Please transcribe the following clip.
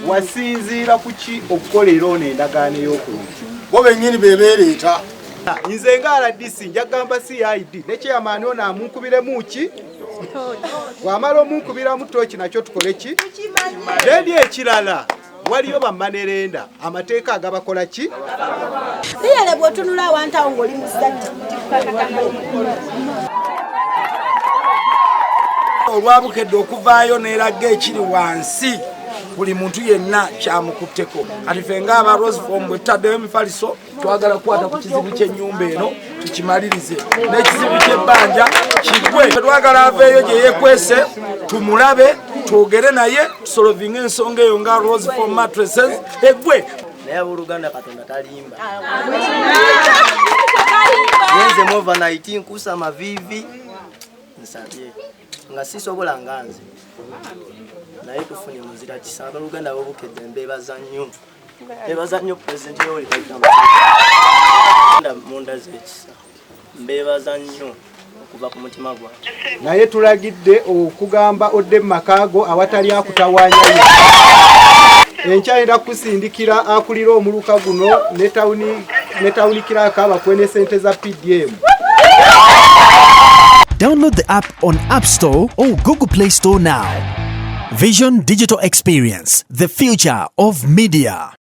wasinziira ku ki okukolera ono endagaano ey'okulungi bo bennyini bebeereeta nze nga RDC njagamba CID ne chairman ono amunkubiremu ki wamala omunkubiramu tooki nakyo tukole ki then ekirala waliyo bamanerenda amateeka agabakola ki liyale bw'otunula awantu awo ng'oli musajja olwabukedde okuvaayo n'eraga ekiri wansi buli muntu yenna kyamukutteko kati ffe ng'aba Roseform bwe tutaddeyo emifaliso twagala kukwata ku kizibu ky'ennyumba eno tukimalirize n'ekizibu ky'ebbanja kigwe twagala aveeyo gye yeekwese tumulabe twogere naye tusolovinga ensonga eyo nga Roseform mattresses eggwe naye abooluganda Katonda talimba yenze overnight nkuusa amaviivi nsabye nga sisobola nga nze naye tufunye muzira kisanga oluganda bwobukedde mbeebaza nnyo pulezidenti Yoweri Kaguta Museveni munda z'ekisa mbeebaza nnyo okuva ku mutima gwange naye tulagidde okugamba odde mu makaago awatali akutawaanyayo enkyayenda kusindikira akulira omuluka guno ne tawuni kiraka bakwene sente za PDM. Download the app on App Store or Google Play Store now. Vision Digital Experience, the future of media.